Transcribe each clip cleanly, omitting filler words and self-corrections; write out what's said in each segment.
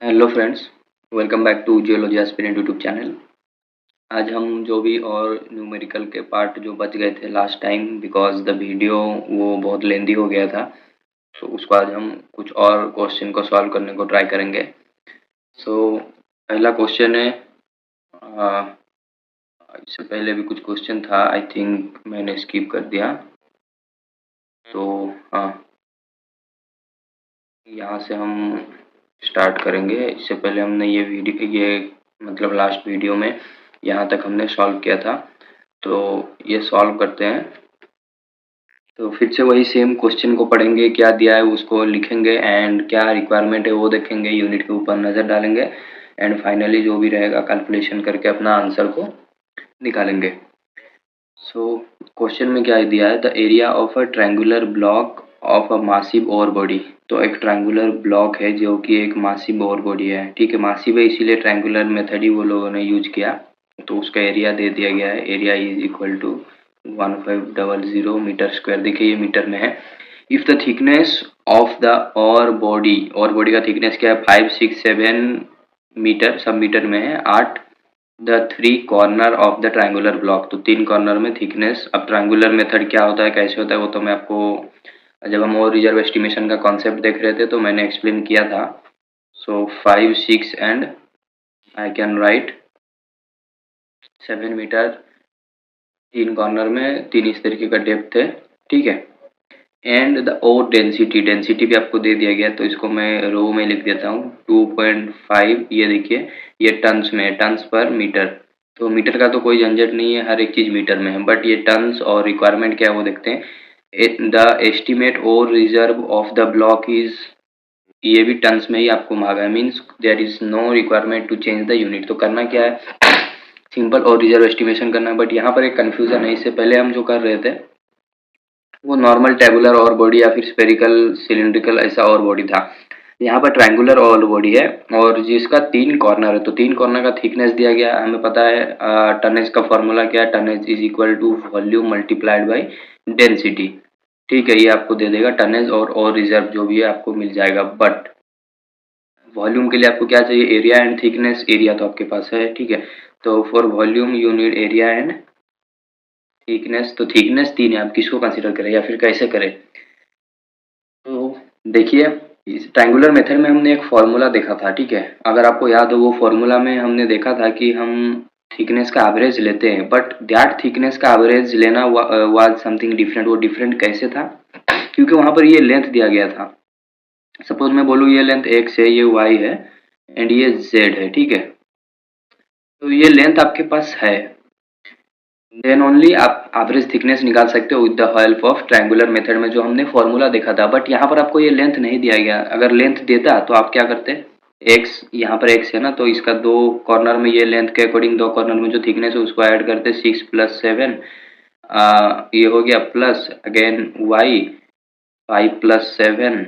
Hello friends, welcome back to geology aspirant YouTube channel. आज हम जो भी और न्यूमेरिकल के पार्ट जो बच गए थे last time because the video वो बहुत लेंदी हो गया था, तो उसको आज हम कुछ और क्वेश्चन को सॉल्व करने को ट्राई करेंगे। पहला क्वेश्चन है, इससे पहले भी कुछ क्वेश्चन था, आई थिंक मैंने स्किप कर दिया। तो हाँ, यहाँ से हम स्टार्ट करेंगे। इससे पहले हमने ये मतलब लास्ट वीडियो में यहाँ तक हमने सॉल्व किया था, तो ये सॉल्व करते हैं। तो फिर से वही सेम क्वेश्चन को पढ़ेंगे, क्या दिया है उसको लिखेंगे एंड क्या रिक्वायरमेंट है वो देखेंगे, यूनिट के ऊपर नज़र डालेंगे एंड फाइनली जो भी रहेगा कैलकुलेशन करके अपना आंसर को निकालेंगे। क्वेश्चन में क्या दिया है, the area of a triangular block of a massive ore body. तो एक ट्रायंगुलर ब्लॉक है जो कि एक मासिव ओर बॉडी है, ठीक है। मासिव है इसीलिए ट्रायंगुलर मेथड ही वो लोगों ने यूज किया। तो उसका एरिया दे दिया गया है, area is equal to 1500 metre square. देखिए ये मीटर में है। If the thickness of the ore body का थिकनेस क्या है, 5 6 7 मीटर, सब मीटर में है। 8 the 3 corner of the triangular block. तो 3 कॉर्नर में थिकनेस। अब ट्रायंगुलर मेथड क्या होता है, कैसे होता है, वो तो मैं आपको जब हम और रिजर्व एस्टिमेशन का कॉन्सेप्ट देख रहे थे तो मैंने एक्सप्लेन किया था। 5 6 and I can write 7 metre, 3 corner में 3 इस तरीके का डेप्थ है, ठीक है। And the ore density, density भी आपको दे दिया गया, तो इसको मैं रो में लिख देता हूँ 2.5। ये देखिए ये टन्स में है, टन्स पर मीटर। तो मीटर का तो कोई झंझट नहीं है, हर एक चीज़ मीटर में है, बट ये टन्स और रिक्वायरमेंट क्या है वो देखते हैं। The estimate ore reserve of the block is, ये भी टन्स में ही आपको मांगा है, means there is no requirement to change the unit. तो करना क्या है, सिंपल और रिजर्व एस्टिमेशन करना है। बट यहाँ पर एक कन्फ्यूजन है, इससे पहले हम जो कर रहे थे वो नॉर्मल टेबुलर और बॉडी या फिर स्पेरिकल सिलिंड्रिकल ऐसा और बॉडी था। यहाँ पर ट्रायंगुलर और बॉडी है और जिसका 3 कॉर्नर है। तो 3 कॉर्नर का थिकनेस दिया गया, हमें पता है टनेज का फॉर्मूला क्या है, tonnage is equal to volume multiplied by density, ठीक है। ये आपको दे देगा टनेज और रिजर्व जो भी है आपको मिल जाएगा। बट वॉल्यूम के लिए आपको क्या चाहिए, एरिया एंड थिकनेस। एरिया तो आपके पास है, ठीक है। तो for volume you need area and thickness. तो थिकनेस 3 है, आप किसको कंसीडर करें या फिर कैसे करें। तो देखिए इस ट्रायंगुलर मेथड में हमने एक फॉर्मूला देखा था, ठीक है। अगर आपको याद हो वो फॉर्मूला में हमने देखा था कि हम थिकनेस का एवरेज लेते हैं, बट दैट थिकनेस का एवरेज लेना वाज समथिंग डिफरेंट। वो डिफरेंट कैसे था, क्योंकि वहां पर ये लेंथ दिया गया था। सपोज मैं बोलूँ ये लेंथ x है, ये y है एंड ये z है, ठीक है। तो ये लेंथ आपके पास है, देन ओनली आप एवरेज थिकनेस निकाल सकते हो with the help of triangular method में जो हमने फॉर्मूला देखा था। बट यहाँ पर आपको ये लेंथ नहीं दिया गया। अगर लेंथ देता तो आप क्या करते, एक्स, यहाँ पर एक्स है ना, तो इसका 2 कॉर्नर में ये लेंथ के अकॉर्डिंग 2 कॉर्नर में जो थिकनेस है उसको ऐड करते, 6 + 7 ये हो गया, plus again Y 5 + 7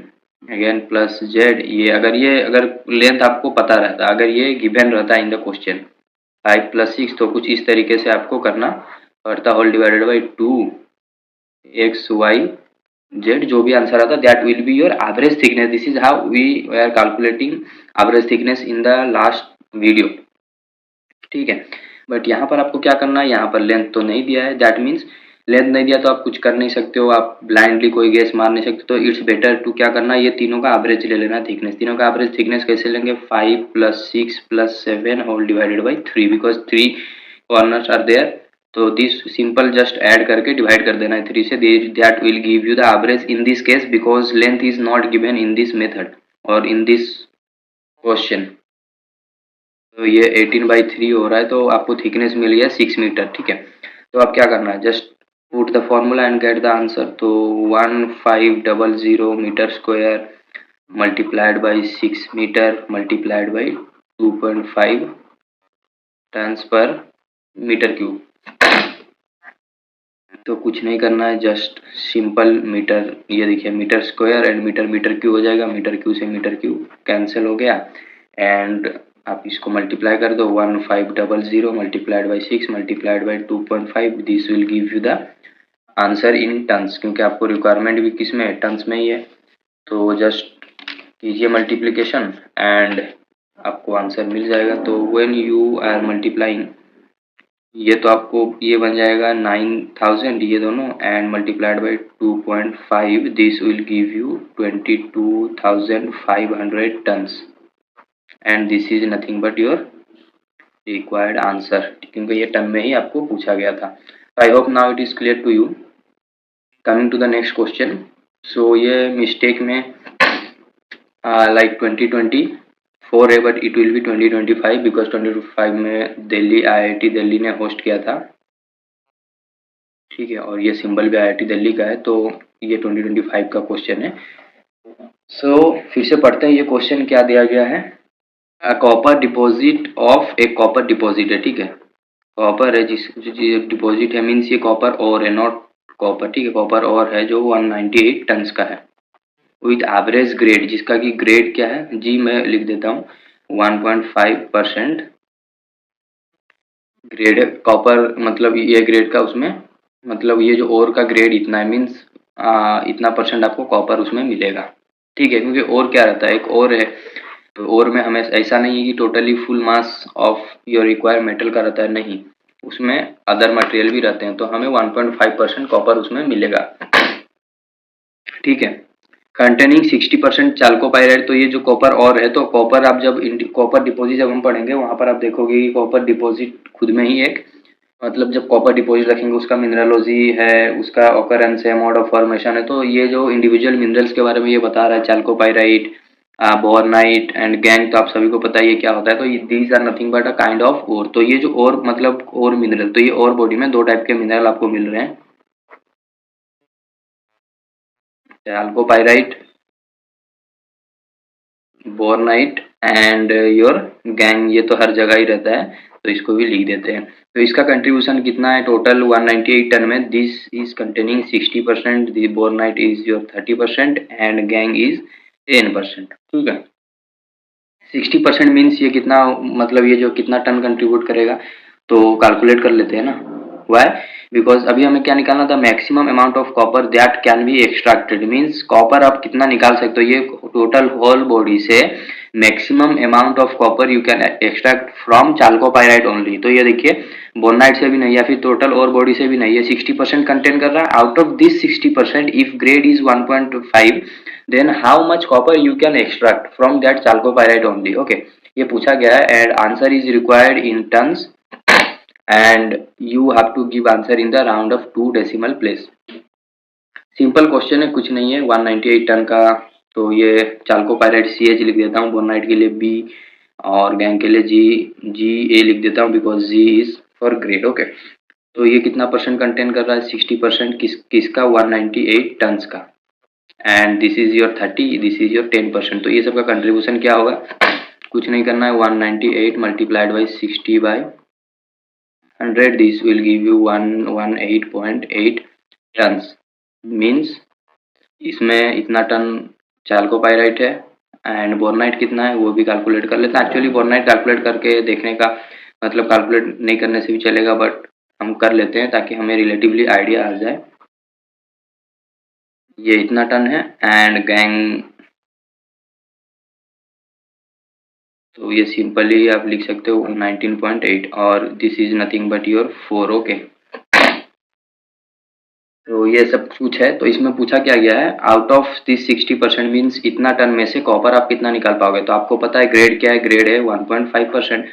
again plus Z. ये अगर लेंथ आपको पता रहता, अगर ये गिवन रहता इन द क्वेश्चन 5 + 6, तो कुछ इस तरीके से आपको करना पड़ता, whole divided by 2 X Y Z. जो भी आंसर आता that will be your average thickness. This is how we are calculating average thickness in the last video, ठीक है। बट यहाँ पर आपको क्या करना है, यहाँ पर लेंथ तो नहीं दिया है, दैट मीन्स लेंथ नहीं दिया तो आप कुछ कर नहीं सकते हो, आप ब्लाइंडली कोई गेस मार नहीं सकते। तो इट्स बेटर टू क्या करना है, ये तीनों का एवरेज ले लेना थिकनेस। तीनों का एवरेज थिकनेस कैसे लेंगे, 5 + 6 + 7 whole divided by 3, because 3 corners are there. तो दिस सिंपल जस्ट ऐड करके डिवाइड कर देना है 3 से, that will give you the average in this case, because length is not given in this method और in this question. तो ये 18/3 हो रहा है, तो आपको थिकनेस मिल गया 6 मीटर, ठीक है। तो आप क्या करना है, just put the formula and get the answer. तो 1500 metre square multiplied by 6 metre multiplied by 2.5 tons per metre cube. तो कुछ नहीं करना है, जस्ट सिंपल मीटर, ये देखिए metre square and metre metre cube हो जाएगा, मीटर क्यूब से मीटर क्यूब कैंसिल हो गया एंड आप इसको मल्टीप्लाई कर दो, 1500 multiplied by 6 multiplied by 2.5, this will give you the answer in tons, क्योंकि आपको रिक्वायरमेंट भी किस में है, टन्स में ही है। तो जस्ट कीजिए मल्टीप्लिकेशन एंड आपको आंसर मिल जाएगा। तो व्हेन यू आर मल्टीप्लाइंग, ये तो आपको ये बन जाएगा 9000 ये दोनों and multiplied by 2.5, this will give you 22,500 tons and this is nothing but your required answer, क्योंकि ये टर्म में ही आपको पूछा गया था। I hope now it is clear to you. Coming to the next question. So ये mistake में लाइक 2024 है but it will be 2025 because 2025 में दिल्ली IIT दिल्ली ने होस्ट किया था, ठीक है, और ये सिंबल भी IIT दिल्ली का है, तो ये 2025 का क्वेश्चन है। सो फिर से पढ़ते हैं ये क्वेश्चन क्या दिया गया है। कॉपर डिपॉजिट ऑफ एक कॉपर डिपॉजिट है, ठीक है, कॉपर है जिस डिपॉजिट है मीन्स ये कॉपर और है, नॉट कॉपर, ठीक है, कॉपर और है जो 198 टन्स का है विथ एवरेज ग्रेड, जिसका कि ग्रेड क्या है जी, मैं लिख देता हूँ 1.5% ग्रेड है कॉपर, मतलब ये ग्रेड का उसमें मतलब ये जो ओर का ग्रेड इतना है मीन्स इतना परसेंट आपको कॉपर उसमें मिलेगा, ठीक है, क्योंकि और क्या रहता है, एक और है, तो और में हमें ऐसा नहीं है कि totally full mass of your required metal का रहता है, नहीं, उसमें अदर मटेरियल भी रहते हैं, तो हमें 1.5% कॉपर उसमें मिलेगा, ठीक है। कंटेनिंग 60% चाल्कोपाइराइड, तो ये जो कॉपर और है, तो कॉपर आप जब कॉपर डिपॉजिट जब हम पढ़ेंगे वहां पर आप देखोगे कि कॉपर डिपॉजिट खुद में ही एक मतलब जब कॉपर डिपॉजिट रखेंगे उसका मिनरलोजी है, उसका ऑकरेंस है, मोड ऑफ फॉर्मेशन है, तो ये जो इंडिविजुअल मिनरल्स के बारे में ये बता रहा है, चाल्कोपाइराइट, बोरनाइट एंड गैंग, तो आप सभी को पता है ये क्या होता है, तो these are nothing but a kind of ore, तो ये जो और मतलब और मिनरल, तो ये और बॉडी में दो टाइप के मिनरल आपको मिल रहे हैं, चाल्कोपाइराइट, बोरनाइट एंड योर गैंग, ये तो हर जगह ही रहता है, तो इसको भी लिख देते हैं। तो इसका कंट्रीब्यूशन कितना है टोटल 198 टन में, this is containing 60%, the bornite is your 30% and gangue is 10%, ठीक है। 60% मीन्स ये कितना मतलब ये जो कितना टन कंट्रीब्यूट करेगा, तो कैलकुलेट कर लेते हैं ना, वाई, बिकॉज अभी हमें क्या निकालना था, maximum amount of copper that can be extracted, means copper आप कितना निकाल सकते हो, ये टोटल होल बॉडी से maximum amount of copper you can extract from chalcopyrite only, तो ये देखिए बोनाइट से भी नहीं या फिर टोटल और बॉडी से भी नहीं, ये 60% कंटेन कर रहा है, out of this 60% if grade is 1.5 then how much copper you can extract from that chalcopyrite only, okay, ये पूछा गया है and answer is required in tons and you have to give answer in the round of 2 decimal place। Simple question है, कुछ नहीं है, 198 ton का, तो ये चाल्कोपाइराइट CH लिख देता हूँ, बोनाइट के लिए B और गैंग के लिए Ga लिख देता हूँ because G is for grade, okay. तो ये कितना परसेंट कंटेन कर रहा है, 60%, किसका 198 टन्स का, and this is your 30, this is your 10%, तो ये सबका कंट्रीब्यूशन क्या होगा, कुछ नहीं करना है, 198 multiplied by 60/100, this will give you 118.8 tons, means इसमें इतना टन चाल्कोपाइराइट है एंड बोरनाइट कितना है वो भी कैलकुलेट कर लेते हैं। एक्चुअली बोरनाइट कैलकुलेट करके देखने का मतलब कैलकुलेट नहीं करने से भी चलेगा, बट हम कर लेते हैं ताकि हमें रिलेटिवली आइडिया आ जाए। ये इतना टन है एंड गैंग, तो ये सिंपली आप लिख सकते हो 19.8 और this is nothing but your 4, okay. तो ये सब कुछ है, तो इसमें पूछा क्या गया है, आउट ऑफ दिस 60% मीन्स इतना टन में से कॉपर आप कितना निकाल पाओगे, तो आपको पता है ग्रेड क्या है, ग्रेड है 1.5%,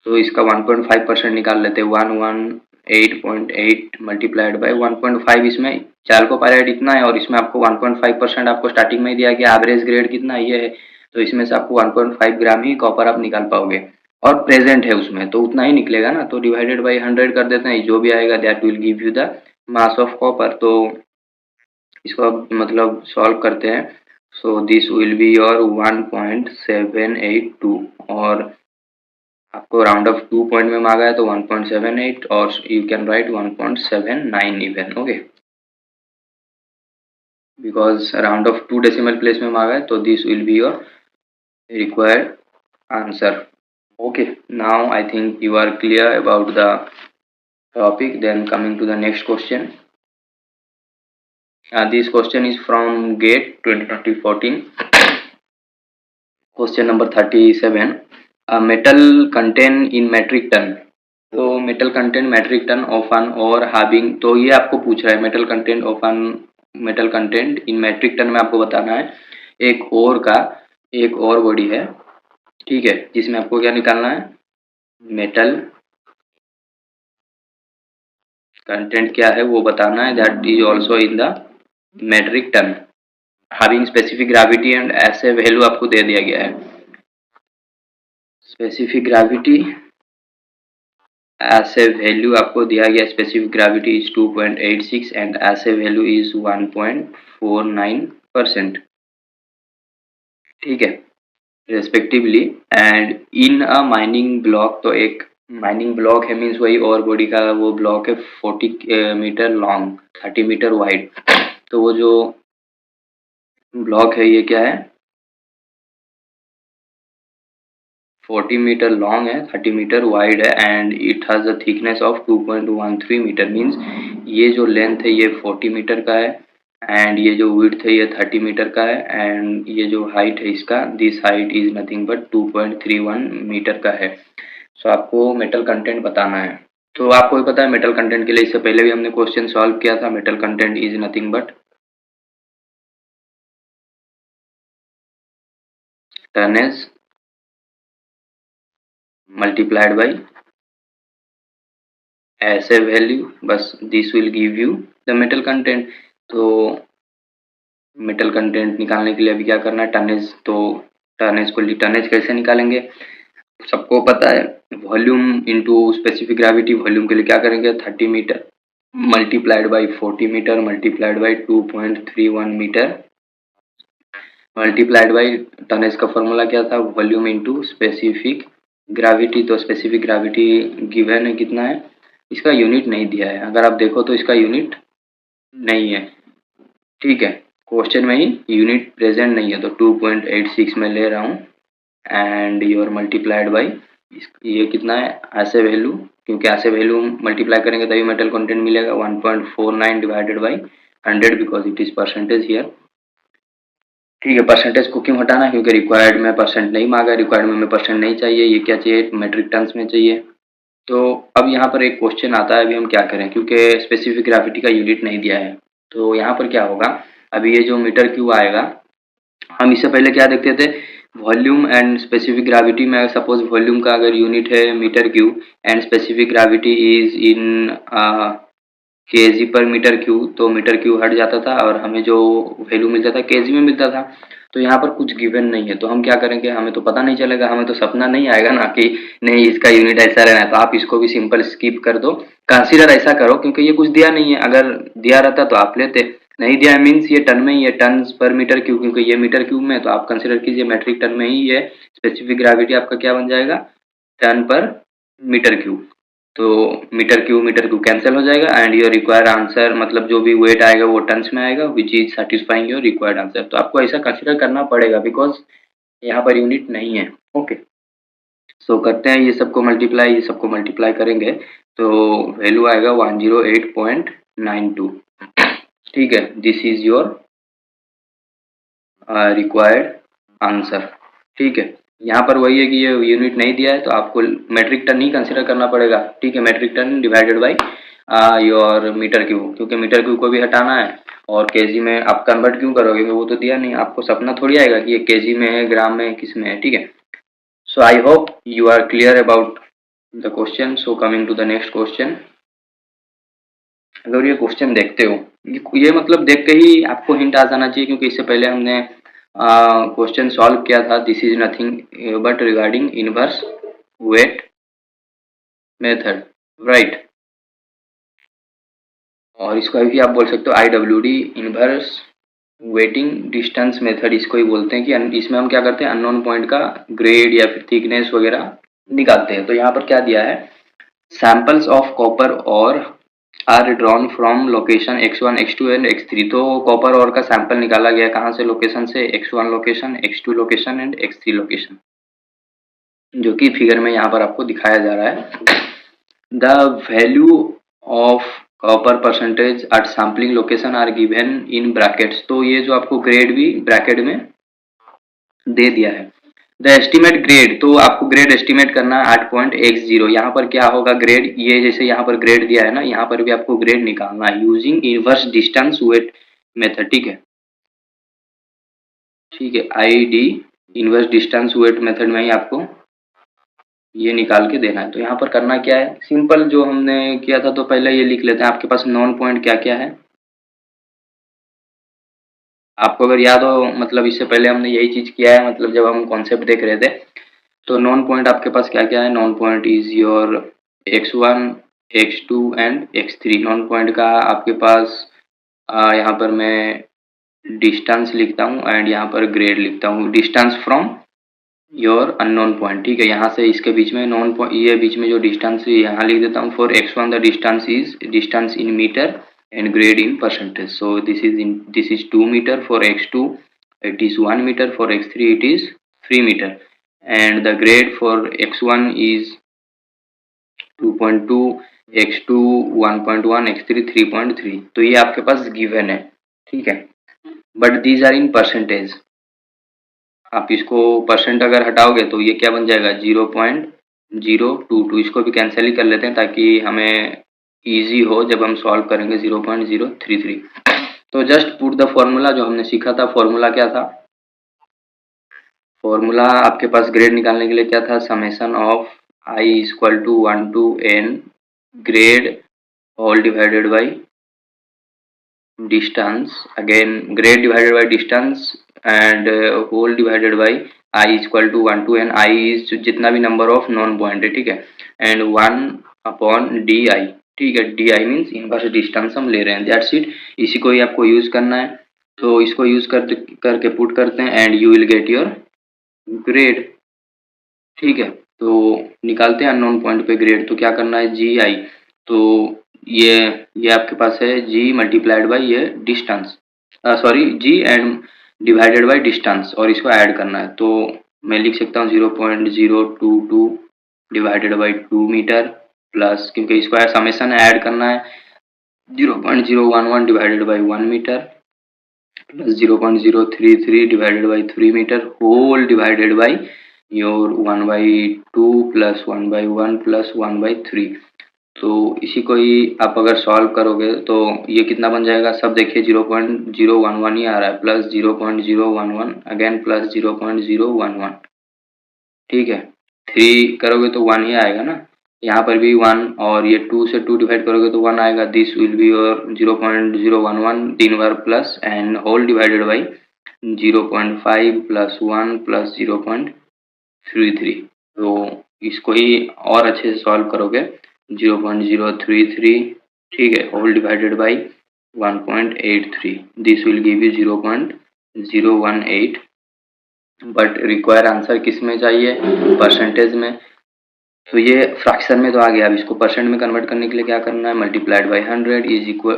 तो इसका 1.5% निकाल लेते हैं, 118.8 मल्टीप्लाइड बाई 1.5, इसमें चाल्कोपाइराइट इतना है और इसमें आपको 1.5% आपको स्टार्टिंग में ही दिया गया, एवरेज ग्रेड कितना ये है, तो इसमें से आपको 1.5 ग्राम ही कॉपर आप निकाल पाओगे और प्रेजेंट है उसमें, तो उतना ही निकलेगा ना, तो डिवाइडेड बाई 100 कर देते हैं, जो भी आएगा that will give you the mass of copper. तो इसको अब मतलब सॉल्व करते हैं, so this will be your 1.782 और आपको राउंड ऑफ 2 पॉइंट में मांगा है तो 1.78 और you can write 1.79 even, okay, because round of 2 decimal place में मांगा है, तो this will be your required answer, okay. Now I think you are clear about the topic, then coming to the next question. This question is from GATE 2014, question number 37. Metal content in metric ton, तो metal content metric ton of an ore having, तो ये आपको पूछ रहा है metal content of an, metal content in metric ton में आपको बताना है एक और का, एक और बॉडी है, ठीक है, जिसमें आपको क्या निकालना है, मेटल कंटेंट क्या है वो बताना है, that is also in the metric ton, having specific gravity and assay value आपको दे दिया गया है, स्पेसिफिक ग्रेविटी ऐसे वैल्यू आपको दिया गया, specific gravity is 2.86 and assay value is 1.49%, ठीक है, respectively, and in a mining block, तो एक माइनिंग ब्लॉक है मीन्स वही और बॉडी का वो ब्लॉक है 40 मीटर लॉन्ग 30 मीटर वाइड, तो वो जो ब्लॉक है ये क्या है 40 मीटर लॉन्ग है 30 मीटर वाइड है and it has a thickness of 2.13 metre, means ये जो लेंथ है ये 40 मीटर का है एंड ये जो विड्थ है ये 30 मीटर का है एंड ये जो हाइट है इसका, this height is nothing but 2.31 metre का है। सो आपको मेटल कंटेंट बताना है, तो आपको भी पता है मेटल कंटेंट के लिए इससे पहले भी हमने क्वेश्चन सॉल्व किया था, metal content is nothing but tonnage multiplied by ऐसे वैल्यू, बस this will give you the metal content. तो मेटल कंटेंट निकालने के लिए अभी क्या करना है, टनेज, तो टनेज को टनेज कैसे निकालेंगे, सबको पता है volume into specific gravity, volume के लिए क्या करेंगे 30 metre multiplied by 40 metre multiplied by 2.31 metre multiplied by tonnage का फॉर्मूला क्या था, वॉल्यूम इनटू स्पेसिफिक ग्रेविटी, तो स्पेसिफिक ग्रेविटी गिवन है कितना है, इसका यूनिट नहीं दिया है, अगर आप देखो तो इसका यूनिट नहीं है, ठीक है, क्वेश्चन में ही यूनिट प्रेजेंट नहीं है, तो 2.86 में ले रहा हूँ एंड योर मल्टीप्लाइड बाई ये कितना है ऐसे वैल्यू, क्योंकि ऐसे वैल्यू मल्टीप्लाई करेंगे तभी मेटल कंटेंट मिलेगा, 1.49 divided by 100 because it is percentage here, ठीक है, परसेंटेज को क्यों हटाना, क्योंकि रिक्वायर्ड में परसेंट नहीं मांगा, रिक्वायर्ड में हमें परसेंट नहीं चाहिए, ये क्या चाहिए मेट्रिक टन्स में चाहिए। तो अब यहाँ पर एक क्वेश्चन आता है, अभी हम क्या करें, क्योंकि स्पेसिफिक ग्रेविटी का यूनिट नहीं दिया है, तो यहाँ पर क्या होगा, अभी ये जो मीटर क्यूब आएगा, हम इससे पहले क्या देखते थे, वॉल्यूम एंड स्पेसिफिक ग्रेविटी में सपोज वॉल्यूम का अगर यूनिट है metre cube and specific gravity is in kg per metre cube, तो मीटर क्यूब हट जाता था और हमें जो वैल्यू मिलता था केजी में मिलता था, तो यहाँ पर कुछ गिवन नहीं है, तो हम क्या करेंगे, हमें तो पता नहीं चलेगा, हमें तो सपना नहीं आएगा ना कि नहीं इसका यूनिट ऐसा रहना है, तो आप इसको भी सिंपल स्किप कर दो, कंसीडर ऐसा करो क्योंकि ये कुछ दिया नहीं है, अगर दिया रहता तो आप लेते, नहीं दिया मीन्स ये टन में ही है, टन पर मीटर क्यूब, क्योंकि ये मीटर क्यूब में है, तो आप कंसीडर कीजिए मेट्रिक टन में ही है, स्पेसिफिक ग्रेविटी आपका क्या बन जाएगा टन पर मीटर क्यूब, तो मीटर क्यूब कैंसिल हो जाएगा एंड योर रिक्वायर्ड आंसर, मतलब जो भी वेट आएगा वो टन्स में आएगा which is satisfying your required answer, तो आपको ऐसा कंसीडर करना पड़ेगा बिकॉज यहाँ पर यूनिट नहीं है, ओके। सो करते हैं ये सबको मल्टीप्लाई, ये सबको मल्टीप्लाई करेंगे तो वैल्यू आएगा 108.92, ठीक है, this is your required answer, ठीक है, यहाँ पर वही है कि ये यूनिट नहीं दिया है तो आपको मेट्रिक टन ही कंसिडर करना पड़ेगा, ठीक है, metric ton divided by your metre cube, क्योंकि मीटर क्यूब को भी हटाना है और केजी में आप कन्वर्ट क्यों करोगे, वो तो दिया नहीं, आपको सपना थोड़ी आएगा कि ये केजी में है ग्राम में किस में है, ठीक है। So I hope you are clear about the question. So coming to the next question, अगर ये क्वेश्चन देखते हो, ये मतलब देख के ही आपको हिंट आ जाना चाहिए, क्योंकि इससे पहले हमने क्वेश्चन सॉल्व किया था, this is nothing but regarding inverse wait method, right, और इसको भी आप बोल सकते हो IWD inverse waiting distance method, इसको ही बोलते हैं कि इसमें हम क्या करते हैं अननोन पॉइंट का ग्रेड या फिर थिकनेस वगैरह निकालते हैं, तो यहाँ पर क्या दिया है, samples of copper ore are drawn from location x1 x2 and x3, तो कॉपर और का सैंपल निकाला गया कहाँ से, लोकेशन से x1 location x2 location and x3 location, जो कि फिगर में यहाँ पर आपको दिखाया जा रहा है, the value of copper percentage at sampling location are given in brackets, तो ये जो आपको ग्रेड भी ब्रैकेट में दे दिया है, द एस्टिमेट ग्रेड, तो आपको ग्रेड एस्टिमेट करना है 8.x0। यहाँ पर क्या होगा ग्रेड, ये जैसे यहाँ पर ग्रेड दिया है ना, यहाँ पर भी आपको ग्रेड निकालना है using inverse distance wait method. ठीक है, ठीक है, ID inverse distance wait method में ही आपको ये निकाल के देना है। तो यहाँ पर करना क्या है, सिंपल जो हमने किया था, तो पहले ये लिख लेते हैं। आपके पास नॉन पॉइंट क्या क्या है, आपको अगर याद हो, मतलब इससे पहले हमने यही चीज किया है, मतलब जब हम कॉन्सेप्ट देख रहे थे। तो नॉन पॉइंट आपके पास क्या क्या है, non point is your x1, x2 and x3। Non point का आपके पास यहाँ पर मैं डिस्टेंस लिखता हूँ एंड यहाँ पर ग्रेड लिखता हूँ, distance from your unknown point. ठीक है, यहाँ से इसके बीच में नॉन पॉइंट, ये बीच में जो डिस्टेंस है यहाँ लिख देता हूँ। For x1 the distance is distance in metre and grade in percentage. So this is 2 meter. For x2 it is 1 meter. For x3 it is 3 meter, and the grade for x1 is 2.2, x2 1.1, x3 3.3। तो ये आपके पास given है, ठीक है, but these are in percentage. आप इसको percent अगर हटाओगे तो ये क्या बन जाएगा, 0.022। इसको भी कैंसिल ही कर लेते हैं ताकि हमें इजी हो जब हम सॉल्व करेंगे। 0.033। तो जस्ट पुट द फॉर्मूला, जो हमने सीखा था फॉर्मूला क्या था, फॉर्मूला आपके पास ग्रेड निकालने के लिए क्या था, summation of I equal to 1 to n grade whole divided by distance, again grade divided by distance and whole divided by I equal to 1 to n। I is जितना भी नंबर ऑफ नॉन पॉइंट है, ठीक है, and 1 upon DI। ठीक है, DI means inverse distance हम ले रहे हैं, दैट्स इट। इसी को ही आपको यूज करना है। तो इसको यूज करके पुट करते हैं and you will get your grade. ठीक है, तो निकालते हैं अननोन पॉइंट पे ग्रेड। तो क्या करना है, GI, तो ये ये आपके पास है G मल्टीप्लाइड बाई ये distance, sorry G and divided by distance, और इसको ऐड करना है। तो मैं लिख सकता हूँ 0.022 डिवाइडेड बाई 2 मीटर प्लस, क्योंकि इसको समेशन ऐड करना है, 0.011 divided by 1 metre plus 0.033 divided by 3 metre whole divided by your 1/2 plus 1/1 plus 1/3। तो इसी को ही आप अगर सॉल्व करोगे तो ये कितना बन जाएगा, सब देखिए 0.011 ही आ रहा है, प्लस 0.011 अगेन प्लस 0.011। ठीक है, 3 करोगे तो 1 ही आएगा ना, यहाँ पर भी 1, और ये 2 से 2 डिवाइड करोगे तो 1 आएगा। दिस विल बी योर 0.011 3 बार plus and whole divided by 0.5 plus 1 plus 0.33। तो इसको ही और अच्छे से सॉल्व करोगे, 0.033, ठीक है, whole divided by 1.83। This will give you 0.018। But require answer किस में चाहिए, परसेंटेज में। तो ये फ्रैक्शन में तो आ गया, अब इसको परसेंट में कन्वर्ट करने के लिए क्या करना है, multiplied by 100 is equal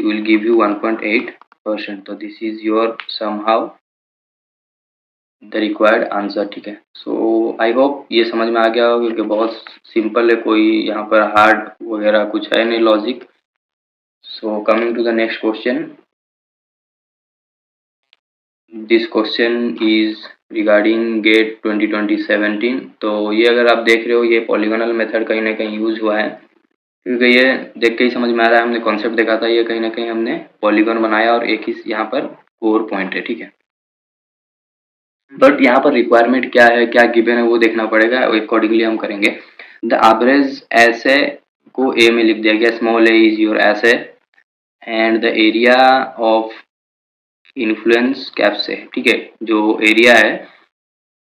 will give you 1.8%। तो this is your somehow the required answer. ठीक है, सो आई होप ये समझ में आ गया होगा, क्योंकि बहुत सिंपल है, कोई यहाँ पर हार्ड वगैरह कुछ है नहीं logic. So coming to the next question, this question is regarding GATE 2017। तो ये अगर आप देख रहे हो, ये पॉलीगोनल मेथड कहीं ना कहीं यूज हुआ है, क्योंकि ये देख के ही समझ में आ रहा है, हमने कॉन्सेप्ट देखा था, ये कहीं ना कहीं हमने पॉलीगोन बनाया और एक ही यहाँ पर 4 पॉइंट है। ठीक है, बट यहाँ पर रिक्वायरमेंट क्या है, क्या गिवन है, वो देखना पड़ेगा, अकॉर्डिंगली हम करेंगे। द एवरेज ऐसे को ए में लिख दिया गया, स्मॉल ए इज योर ऐसे and the area of influence caps है। ठीक है, जो एरिया है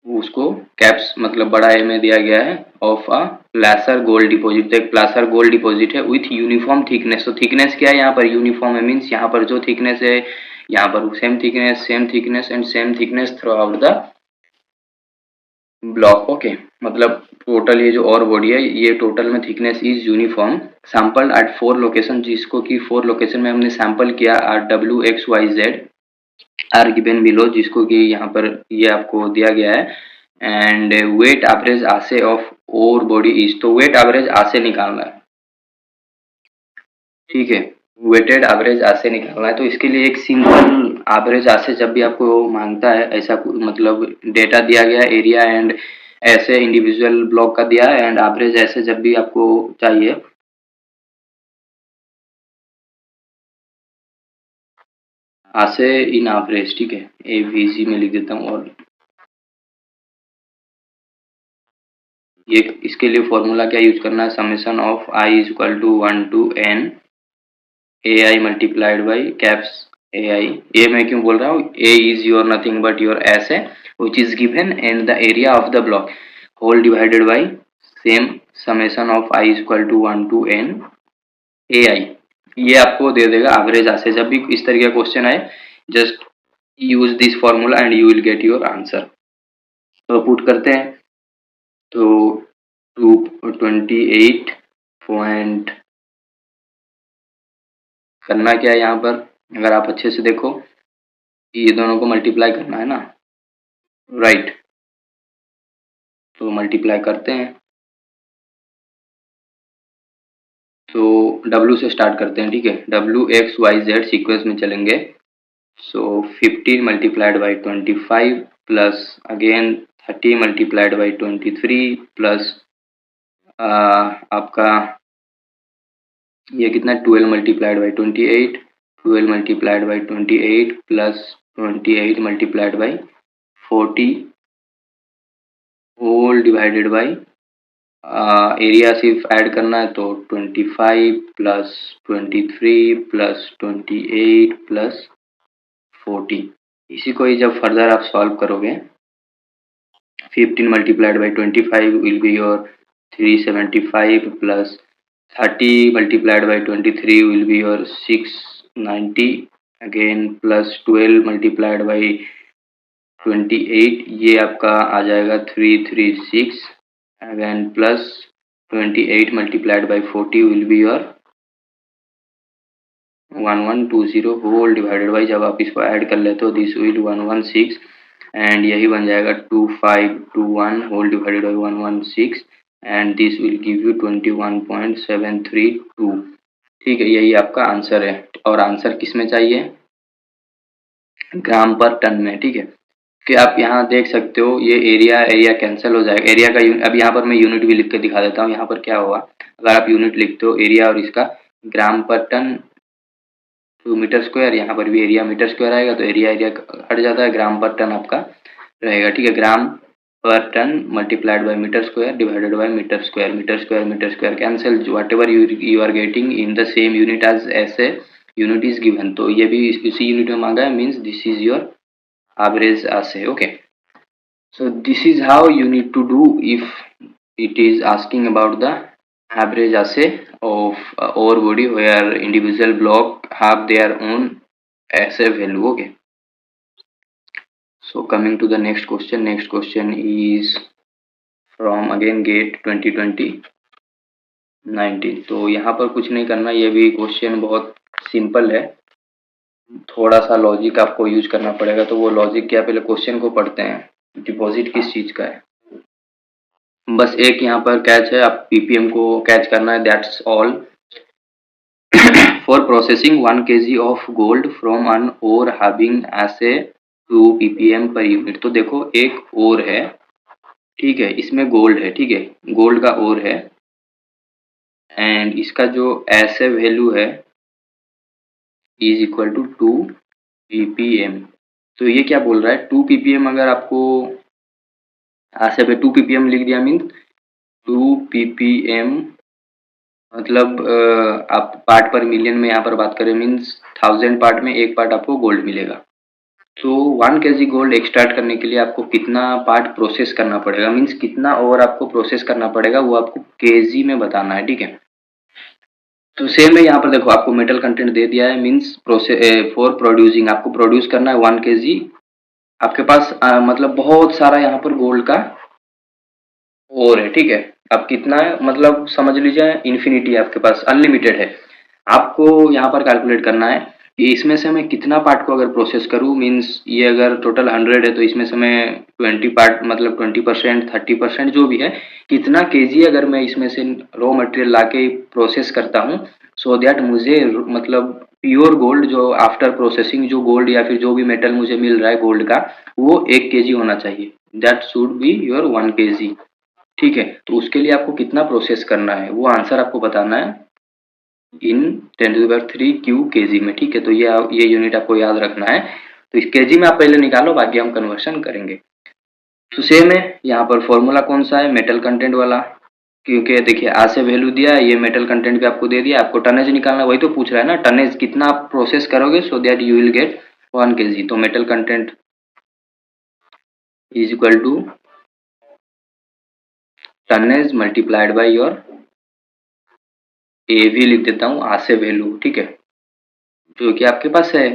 उसको कैप्स मतलब बड़ा ए में दिया गया है, ऑफ अ प्लासर गोल्ड डिपॉजिट। तो एक प्लासर गोल्ड डिपॉजिट है विथ यूनिफॉर्म थिकनेस। तो थिकनेस क्या है, यहाँ पर यूनिफॉर्म है, मीन्स यहाँ पर जो थिकनेस है यहाँ पर same thickness and same thickness throughout the block. Okay, मतलब टोटल ये जो और बॉडी है, ये टोटल में thickness is uniform. Sample at 4 location, जिसको कि 4 लोकेशन में हमने सैंपल किया, are WXYZ are given below, जिसको कि यहाँ पर ये आपको दिया गया है। And weight average assay of ore body is, तो वेट एवरेज आसे निकालना है। ठीक है, वेटेड एवरेज ऐसे निकालना है। तो इसके लिए एक सिंपल एवरेज ऐसे जब भी आपको मांगता है ऐसा मतलब डेटा दिया गया एरिया एंड ऐसे इंडिविजुअल ब्लॉक का दिया है एंड एवरेज ऐसे जब भी आपको चाहिए ऐसे इन एवरेज, ठीक है, एवीजी में लिख देता हूँ। और ये इसके लिए फॉर्मूला क्या यूज करना है, summation of I is equal to 1 to N A I multiplied by caps A I. A मैं क्यों बोल रहा हूँ, A is your nothing but your S है which is given and the area of the block whole divided by same summation of I is equal to 1 to N A I. ये आपको दे देगा average ऐसे जब भी इस तरह का क्वेश्चन आए just use this formula and you will get your answer. तो पुट करते हैं तो 228 पॉइंट करना क्या है यहाँ पर, अगर आप अच्छे से देखो ये दोनों को मल्टीप्लाई करना है ना, राइट। तो मल्टीप्लाई करते हैं तो W से स्टार्ट करते हैं, ठीक है, W X Y Z sequence में चलेंगे। So 15 multiplied by 25 plus again 30 multiplied by 23 plus आपका ये कितना 12 multiplied by 28, 12 multiplied by 28 plus 28 multiplied by 40 whole divided by area सिर्फ ऐड करना है तो 25 प्लस 23 प्लस 28 प्लस 40। इसी को ही जब फर्दर आप सॉल्व करोगे 15 multiplied by 25 will be your 375 plus 30 multiplied by 23 will be your 690 again plus 12 multiplied by 28 ये आपका आ जाएगा 336 again plus 28 multiplied by 40 will be your 1120 whole divided by जब आप इसको ऐड कर लेते हो दिस विल 116 एंड यही बन जाएगा 2521 whole divided by 116 and this will give you 21.732। ठीक है, यही आपका आंसर है। और आंसर किस में चाहिए, ग्राम पर टन में, ठीक है। कि आप यहाँ देख सकते हो ये एरिया एरिया कैंसिल हो जाएगा, एरिया का अब यहाँ पर मैं यूनिट भी लिख के दिखा देता हूँ। यहाँ पर क्या होगा, अगर आप यूनिट लिखते हो एरिया और इसका ग्राम per ton to metre square, यहाँ पर भी एरिया मीटर स्क्वायर आएगा तो एरिया एरिया हट जाता है, ग्राम पर टन आपका रहेगा, ठीक है। Gram per ton multiplied by metre square divided by metre square, metre square cancel, whatever you are getting in the same unit as assay unit is given. तो ये भी इसी unit में मांगा है, means this is your average assay, okay. So this is how you need to do if it is asking about the average assay of ore body where individual block have their own assay value, okay. So coming to the next question is from again GATE 2020-19। तो यहाँ पर कुछ नहीं करना, ये भी question बहुत simple है, थोड़ा सा लॉजिक आपको यूज करना पड़ेगा। तो वो लॉजिक क्या, पहले क्वेश्चन को पढ़ते हैं, डिपॉजिट किस चीज का है। बस एक यहाँ पर कैच है, आप पीपीएम को कैच करना है, that's all. For processing 1 kg of gold from an ore having assay 2 ppm per unit. तो देखो एक ओर है, ठीक है, इसमें गोल्ड है, ठीक है, गोल्ड का ओर है एंड इसका जो ऐसे वैल्यू है इज इक्वल टू 2 ppm। तो ये क्या बोल रहा है, 2 ppm अगर आपको ऐसे पे 2 ppm लिख दिया मीन 2 ppm मतलब आप पार्ट पर मिलियन में यहाँ पर बात करें मीन्स 1000 पार्ट में एक पार्ट आपको गोल्ड मिलेगा। तो 1 kg गोल्ड एक्सट्रैक्ट करने के लिए आपको कितना पार्ट प्रोसेस करना पड़ेगा, मीन्स कितना ओवर आपको प्रोसेस करना पड़ेगा वो आपको केजी में बताना है, ठीक है। तो सेम है यहाँ पर देखो आपको मेटल कंटेंट दे दिया है, मीन्स प्रोसेस फॉर प्रोड्यूसिंग आपको प्रोड्यूस करना है 1 kg। आपके पास मतलब बहुत सारा यहाँ पर गोल्ड का और है, ठीक है। अब कितना है मतलब समझ लीजिए इन्फिनिटी आपके पास अनलिमिटेड है। आपको यहाँ पर कैलकुलेट करना है कि इसमें से मैं कितना पार्ट को अगर प्रोसेस करूँ, मीन्स ये अगर टोटल 100 है तो इसमें से मैं 20 पार्ट मतलब 20% 30% जो भी है कितना केजी अगर मैं इसमें से रॉ मटेरियल लाके प्रोसेस करता हूँ, सो दैट मुझे मतलब प्योर गोल्ड जो आफ्टर प्रोसेसिंग जो गोल्ड या फिर जो भी मेटल मुझे मिल रहा है गोल्ड का, वो 1 केजी होना चाहिए। That should be your 1 KG. ठीक है, तो उसके लिए आपको कितना प्रोसेस करना है वो आंसर आपको बताना है इन 10⁻³ क्यू केजी में। ठीक है, तो ये यूनिट आपको याद रखना है। तो इस केजी में आप पहले निकालो, बाकी हम कन्वर्शन करेंगे। तो सेम है, यहाँ पर फॉर्मूला कौन सा है, मेटल कंटेंट वाला। क्योंकि देखिए आ से वैल्यू दिया है, ये मेटल कंटेंट भी आपको दे दिया, आपको टनेज निकालना है, वही तो पूछ रहा है ना, टनेज कितना आप प्रोसेस करोगे so that you will get 1 KG. तो metal content is equal to tonnage multiplied by your A भी लिख देता हूँ, आ से वैल्यू। ठीक है, जो कि आपके पास है।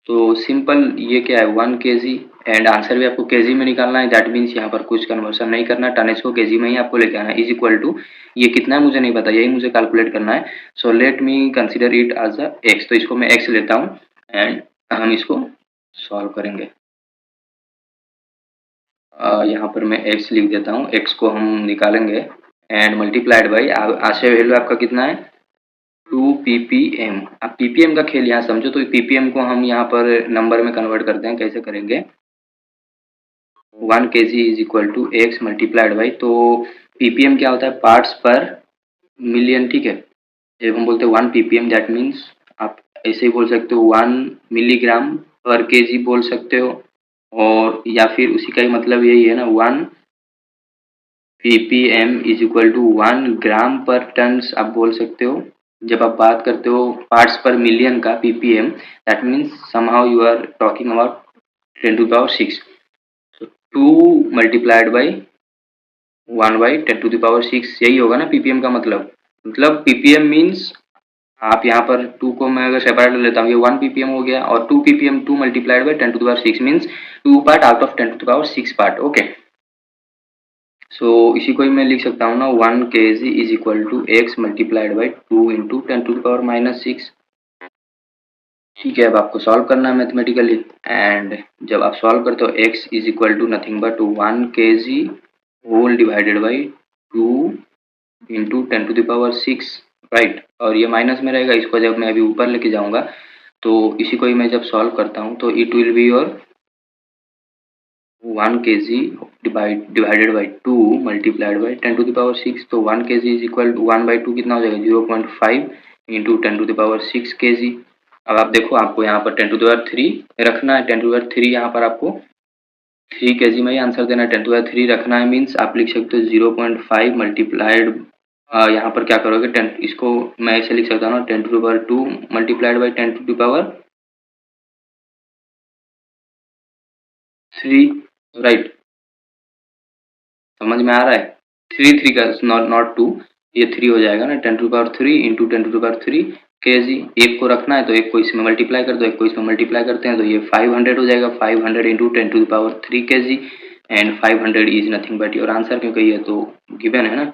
तो सिंपल ये क्या है 1 केजी, एंड आंसर भी आपको केजी में निकालना है। दैट मीन्स यहाँ पर कुछ कन्वर्शन नहीं करना, टनेज को केजी में ही आपको लेके आना है। इज इक्वल टू ये कितना है मुझे नहीं पता, यही मुझे कैलकुलेट करना है। So let me consider it as a x. तो इसको मैं एक्स लेता हूँ एंड हम इसको सॉल्व करेंगे। यहाँ पर मैं एक्स लिख देता हूँ, एक्स को हम निकालेंगे एंड मल्टीप्लाइड बाई आशय वैल्यू आपका कितना है 2 ppm। अब ppm का खेल यहाँ समझो, तो ppm को हम यहाँ पर नंबर में कन्वर्ट करते हैं। कैसे करेंगे, 1 KG is equal to x multiplied by, तो ppm क्या होता है पार्ट्स पर मिलियन। ठीक है, जब हम बोलते हैं 1 ppm दैट मीन्स आप ऐसे ही बोल सकते हो 1 मिलीग्राम पर केजी बोल सकते हो, और या फिर उसी का ही मतलब यही है ना, 1 ppm is equal to 1 gram per ton आप बोल सकते हो। जब आप बात करते हो पार्ट्स पर मिलियन का ppm, that means somehow you are talking about 10⁶। तो 2 मल्टीप्लाइड बाई 1/10⁶, यही होगा ना ppm का मतलब ppm मीन्स आप यहाँ पर 2 को मैं अगर सेपरेट लेता हूँ, ये 1 ppm हो गया, और 2 ppm 2 multiplied by 10⁶ means 2 part out of 10⁶ part. Okay, so इसी को ही मैं लिख सकता हूँ ना, 1 KG is equal to x multiplied by 2 into 10⁻⁻⁶। ठीक है, अब आपको सॉल्व करना है मैथमेटिकली, एंड जब आप सॉल्व करते हो x is equal to nothing but 1 kg whole divided by 2 into 10⁶, right. और ये माइनस में रहेगा, इसको जब मैं अभी ऊपर लेके जाऊंगा तो इसी को ही मैं जब सॉल्व करता हूँ तो it will be your 1 KG divided by 2 multiplied by 10⁶। तो 1 केजी इज इक्वल टू 1/2 कितना हो जाएगा 0.5 इंटू 10⁶ केजी। अब आप देखो, आपको यहाँ पर 10⁻³ रखना है, 10⁻³ यहाँ पर आपको 3 केजी में ही आंसर देना है। 10⁻³ रखना है मीन्स आप लिख सकते हो 0.5 मल्टीप्लाइड, यहाँ पर क्या करोगे 10, इसको मैं ऐसे लिख सकता हूँ ना 10⁻² मल्टीप्लाइड बाई 10⁻³ राइट। समझ में आ रहा है, 3 का नॉट 2, ये 3 हो जाएगा ना, 10⁻³ इंटू 10⁻³ केजी। एक को रखना है तो एक को इसमें मल्टीप्लाई कर दो, एक को इसमें मल्टीप्लाई करते हैं तो ये 500 हो जाएगा, 500 into 10⁻³ kg, and 500 is nothing but your answer, क्योंकि ये तो गिवन है ना।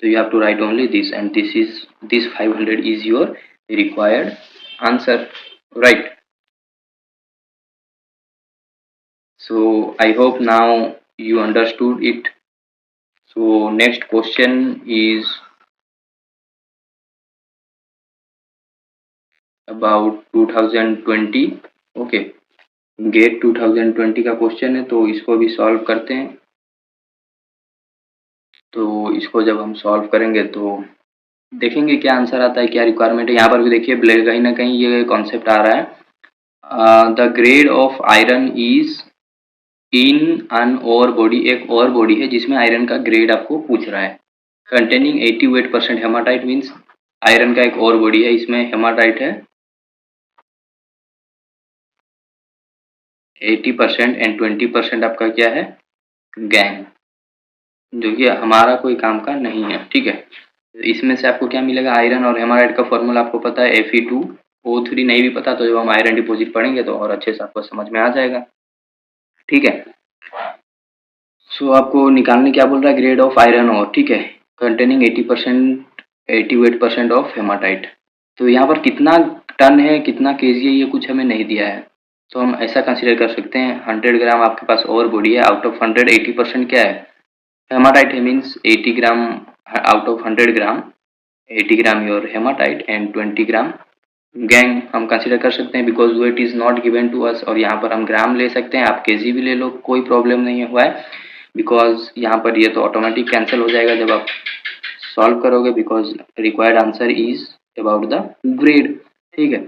तो you have to write only this, and this 500 is your required answer, right. So I hope now you understood it. So next question is about 2020। Okay, GATE 2020 का question है, तो इसको भी सॉल्व करते हैं। तो इसको जब हम सॉल्व करेंगे तो देखेंगे क्या आंसर आता है, क्या रिक्वायरमेंट है। यहाँ पर भी देखिए कहीं ना कहीं ये कॉन्सेप्ट आ रहा है, the grade of iron is in an ore body, एक और बॉडी है जिसमें आयरन का ग्रेड आपको पूछ रहा है, कंटेनिंग 88% हेमाटाइट, मीन्स आयरन का एक और बॉडी है, इसमें हेमाटाइट है 80% एंड 20% आपका क्या है गैंग, जो कि हमारा कोई काम का नहीं है। ठीक है, इसमें से आपको क्या मिलेगा, आयरन और हेमाटाइट का फॉर्मूला आपको पता है Fe2O3, नहीं भी पता तो जब हम आयरन डिपॉजिट पढ़ेंगे तो और अच्छे से आपको समझ में आ जाएगा। ठीक है, सो आपको निकालने क्या बोल रहा है, ग्रेड ऑफ आयरन और, ठीक है, कंटेनिंग 80% 88% ऑफ हेमाटाइट। तो यहाँ पर कितना टन है कितना केजी है ये कुछ हमें नहीं दिया है, तो हम ऐसा कंसीडर कर सकते हैं 100 ग्राम आपके पास और बॉडी है, आउट ऑफ 100 80% क्या है हेमाटाइट है, means 80 gram out of 100 gram 80 gram your hematite and 20 gram gangue हम कंसीडर कर सकते हैं, because weight is not given to us. और यहाँ पर हम ग्राम ले सकते हैं, आप केजी भी ले लो, कोई प्रॉब्लम नहीं हुआ है, बिकॉज यहाँ पर ये तो ऑटोमेटिक कैंसिल हो जाएगा जब आप सॉल्व करोगे, because required answer is about the grade. ठीक है,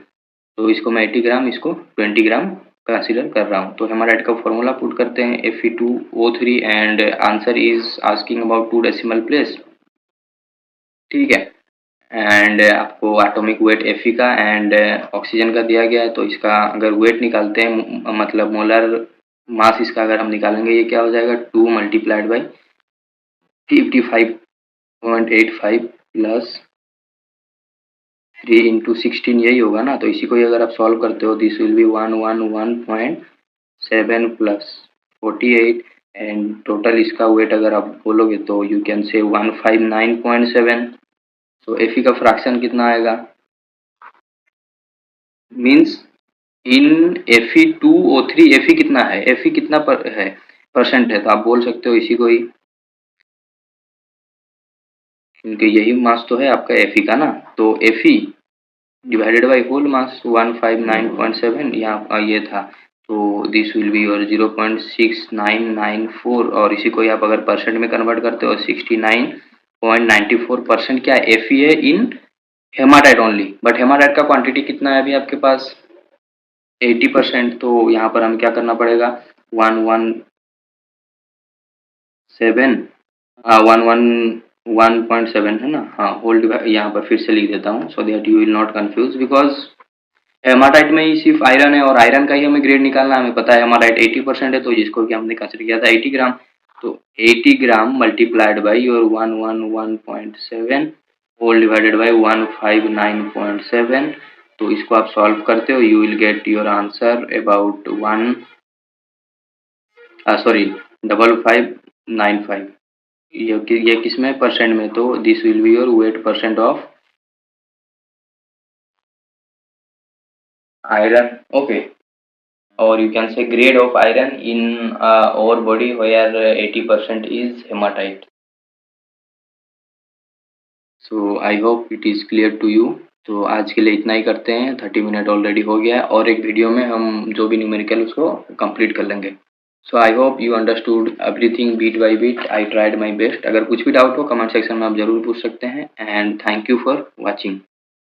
तो इसको मैं 80 ग्राम, इसको 20 ग्राम कंसीडर कर रहा हूँ। तो हेमाटाइट का फॉर्मूला पुट करते हैं Fe2O3 and answer is asking about 2 decimal place. ठीक है, एंड आपको एटॉमिक वेट Fe का एंड ऑक्सीजन का दिया गया है, तो इसका अगर वेट निकालते हैं, मतलब मोलर मास इसका अगर हम निकालेंगे, ये क्या हो जाएगा 2 मल्टीप्लाइड बाई 55.85 प्लस 3 इंटू 16, यही होगा ना। तो इसी को ही अगर आप सॉल्व करते हो, this will B 111.7 plus 48 and total इसका वेट अगर आप बोलोगे तो यू कैन से 159.7। तो Fe का फ्रैक्शन कितना आएगा, मीन्स इन Fe2O3 Fe कितना है, Fe कितना है परसेंट है, तो आप बोल सकते हो इसी को ही, क्योंकि यही मास तो है आपका Fe का ना। तो Fe divided by whole mass 159.7 यहाँ ये था, तो दिस विल बी योर 0.6994। और इसी को ही आप अगर परसेंट में कन्वर्ट करते हो 69.94% क्या Fe है इन हेमाटाइट ओनली। बट हेमाटाइट का क्वांटिटी कितना है अभी आपके पास 80%। तो यहाँ पर हम क्या करना पड़ेगा 117 है ना, हाँ होल डिवाइड, यहाँ पर फिर से लिख देता हूँ सो that you will not confuse, because haematite में ही सिर्फ आयरन है और आयरन का ही हमें ग्रेड निकालना है। हमें पता है हेमाटाइट 80% है, तो जिसको कि हमने कंसिडर किया था 80 ग्राम, तो 80 gram multiplied by your 111.7 whole divided by 159.7। तो इसको आप सॉल्व करते हो, you will get your answer about 5595। ये किस में परसेंट में, तो this will be your weight percent of iron. Okay, or you can say grade of iron in our body where 80% is hematite. So I hope it is clear to you. तो आज के लिए इतना ही करते हैं, 30 minute already हो गया है, और एक वीडियो में हम जो भी न्यूमेरिकल उसको कंप्लीट कर लेंगे। So I hope you understood everything bit by bit, I tried my best. अगर कुछ भी डाउट हो कमेंट सेक्शन में आप जरूर पूछ सकते हैं, and thank you for watching.